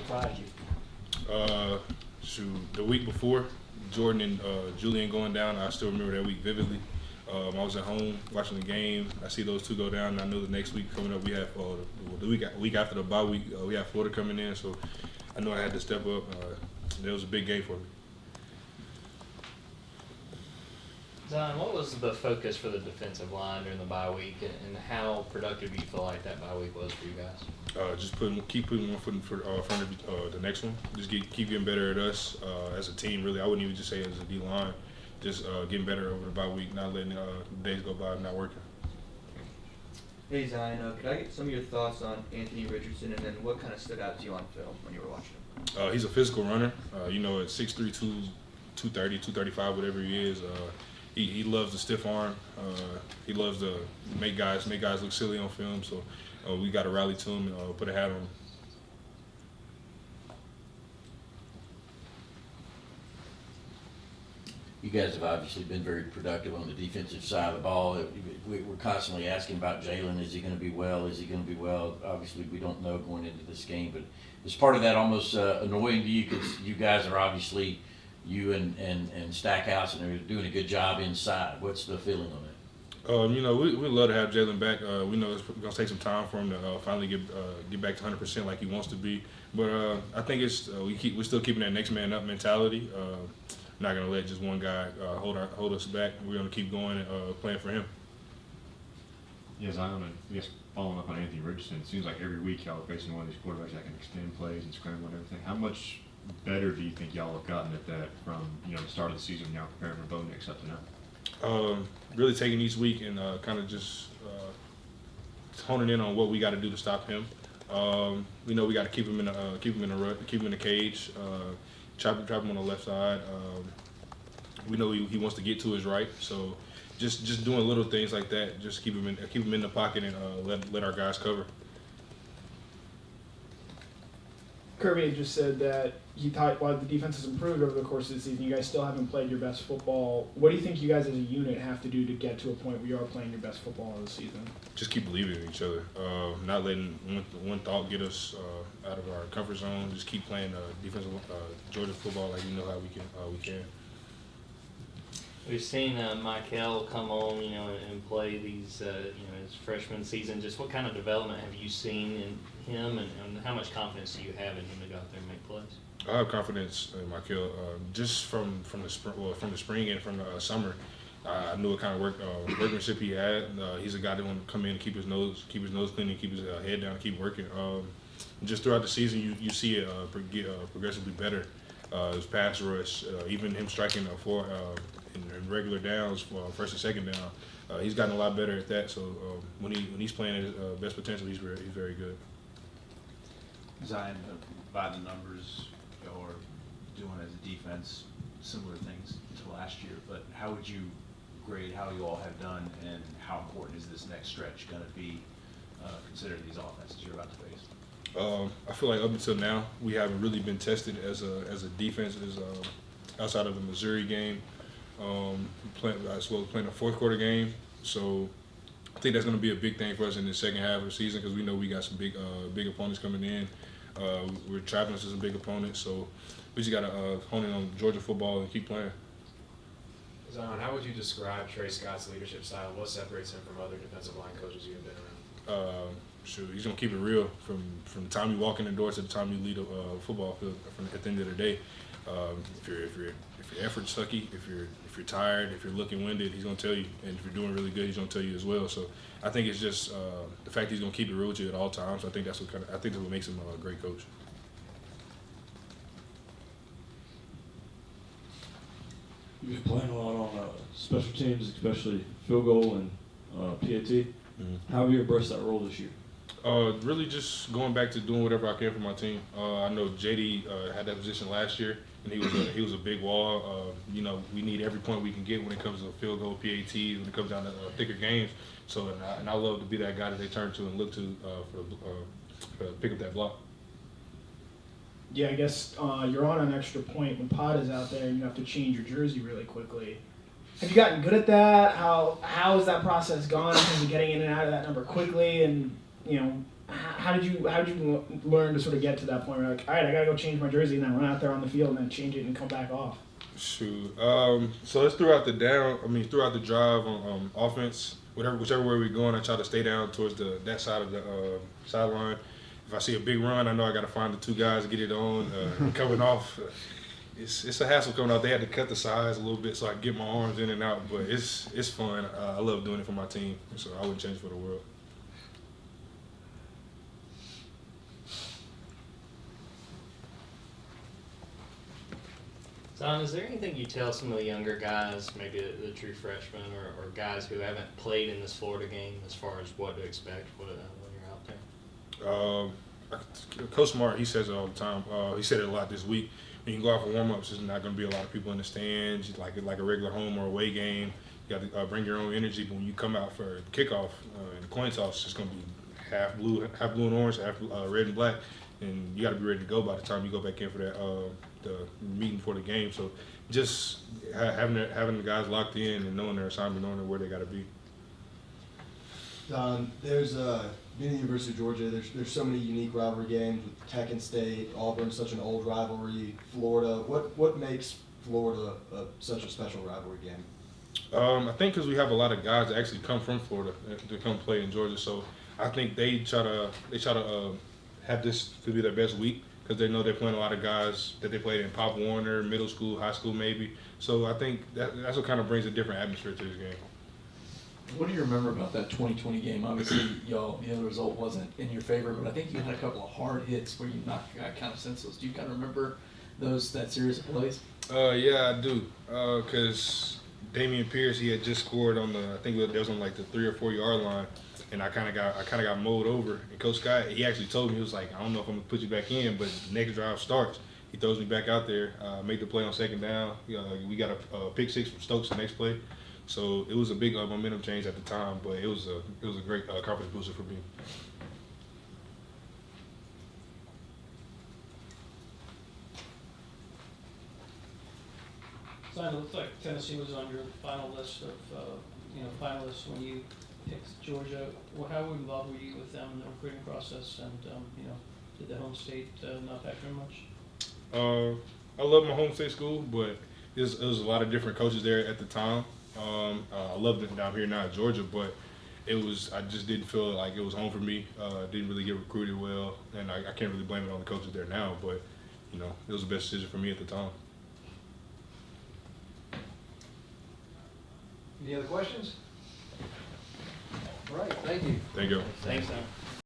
surprised you? Shoot, the week before, Jordan and Julian going down, I still remember that week vividly. I was at home watching the game. I see those two go down, and I know the next week coming up, we have the week after the bye week, we have Florida coming in. So I know I had to step up. It was a big game for me. Zion, what was the focus for the defensive line during the bye week, and how productive do you feel like that bye week was for you guys? Just keep putting one foot in front of the next one. Just keep getting better at us as a team. Really, I wouldn't even just say as a D line. Just getting better over the bye week, not letting days go by, not working. Hey Zion, could I get some of your thoughts on Anthony Richardson, and then what kind of stood out to you on film when you were watching him? He's a physical runner. At 6'3", 230, 235, whatever he is. He loves the stiff arm. He loves to make guys look silly on film. So we got to rally to him and put a hat on him. You guys have obviously been very productive on the defensive side of the ball. We're constantly asking about Jalen. Is he going to be well? Is he going to be well? Obviously, we don't know going into this game, but is part of that almost annoying to you because you guys are obviously – you and Stackhouse and they're doing a good job inside. What's the feeling on that? We love to have Jalen back. We know it's going to take some time for him to finally get back to 100% like he wants to be. But I think it's we're still keeping that next man up mentality. Not going to let just one guy hold us back. We're going to keep going and playing for him. Yes, I guess following up on Anthony Richardson, it seems like every week y'all are facing one of these quarterbacks that can extend plays and scramble and everything. How much better do you think y'all have gotten at that from the start of the season when y'all preparing for Bo Nix up to now? Really taking each week and kind of just honing in on what we got to do to stop him. We know we got to keep him in the cage, trap him on the left side. We know he wants to get to his right, so just doing little things like that, just keep him in the pocket and let our guys cover. Kirby had just said that he thought while the defense has improved over the course of the season, you guys still haven't played your best football. What do you think you guys as a unit have to do to get to a point where you are playing your best football of the season? Just keep believing in each other. Not letting one thought get us out of our comfort zone. Just keep playing defensive Georgia football like we know how we can. We've seen Michael come on, and play these, his freshman season. Just what kind of development have you seen in him, and how much confidence do you have in him to go out there and make plays? I have confidence in Michael. Just from the spring and from the summer, I knew what kind of workmanship he had. He's a guy that want to come in and keep his nose clean and keep his head down and keep working. Just throughout the season, you see it get progressively better. His pass rush, even him striking in regular downs, first and second down, he's gotten a lot better at that. So when he's playing at his best potential, he's very good. Zion, by the numbers, or doing as a defense, similar things to last year. But how would you grade how you all have done, and how important is this next stretch going to be, considering these offenses you're about to face? I feel like up until now, we haven't really been tested as a defense outside of the Missouri game. As well as playing a fourth quarter game. So I think that's going to be a big thing for us in the second half of the season because we know we got some big opponents coming in. We're traveling to some big opponents, so we just got to hone in on Georgia football and keep playing. Zion, how would you describe Trey Scott's leadership style? What separates him from other defensive line coaches you have been around? He's gonna keep it real from the time you walk in the door to the time you lead a football field. At the end of the day, if your effort's sucky, if you're tired, if you're looking winded, he's gonna tell you. And if you're doing really good, he's gonna tell you as well. So I think it's just the fact he's gonna keep it real with you at all times. I think that's what makes him a great coach. You've been playing a lot on special teams, especially field goal and PAT. Mm-hmm. How have you embraced that role this year? Really just going back to doing whatever I can for my team. I know JD had that position last year, and he was a big wall. We need every point we can get when it comes to field goal, PATs, when it comes down to thicker games. So, and I love to be that guy that they turn to and look to for pick up that block. Yeah, I guess you're on an extra point when Pod is out there and you have to change your jersey really quickly. Have you gotten good at that? How has that process gone in terms of getting in and out of that number quickly? And how did you learn to sort of get to that point where you're like, all right, I gotta go change my jersey and then run out there on the field and then change it and come back off? Shoot. So it's throughout the drive on offense. Whichever way we're going, I try to stay down towards that side of the sideline. If I see a big run, I know I got to find the two guys to get it on. Coming off, it's a hassle coming out. They had to cut the sides a little bit so I can get my arms in and out. But it's fun. I love doing it for my team, so I wouldn't change it for the world. Zion, is there anything you tell some of the younger guys, maybe the true freshmen or guys who haven't played in this Florida game, as far as what to expect when you're out there? Coach Smart, he says it all the time. He said it a lot this week. When you can go out for warm-ups, there's not going to be a lot of people in the stands, like a regular home or away game. You got to bring your own energy. But when you come out for kickoff and the coin toss, it's just going to be half blue and orange, half red and black, and you got to be ready to go by the time you go back in for that the meeting for the game. So just having the guys locked in and knowing their assignment, knowing where they got to be. There's being at the University of Georgia, there's so many unique rivalry games with Tech and State. Auburn's such an old rivalry. Florida, what makes Florida such a special rivalry game? I think because we have a lot of guys that actually come from Florida to come play in Georgia, so I think they try to have this to be their best week because they know they're playing a lot of guys that they played in Pop Warner, middle school, high school maybe. So I think that's what kind of brings a different atmosphere to this game. What do you remember about that 2020 game? Obviously, y'all, the result wasn't in your favor, but I think you had a couple of hard hits where you got kind of senseless. Do you kind of remember that series of plays? Yeah, I do. Because Damian Pierce, he had just scored on I think it was on like the 3 or 4 yard line, and I kind of got mowed over. And Coach Scott, he actually told me, he was like, I don't know if I'm gonna put you back in, but next drive starts. He throws me back out there, make the play on second down. We got a pick six from Stokes the next play. So it was a big momentum change at the time, but it was a great confidence booster for me. So it looks like Tennessee was on your final list of finalists when you picked Georgia. Well, how involved were you with them in the recruiting process, and did the home state not factor in much? I love my home state school, but it was a lot of different coaches there at the time. I loved it down here now at Georgia, but I just didn't feel like it was home for me. Didn't really get recruited well, and I can't really blame it on the coaches there now, but it was the best decision for me at the time. Any other questions? All right, thank you. Thank you. Thanks, Zion.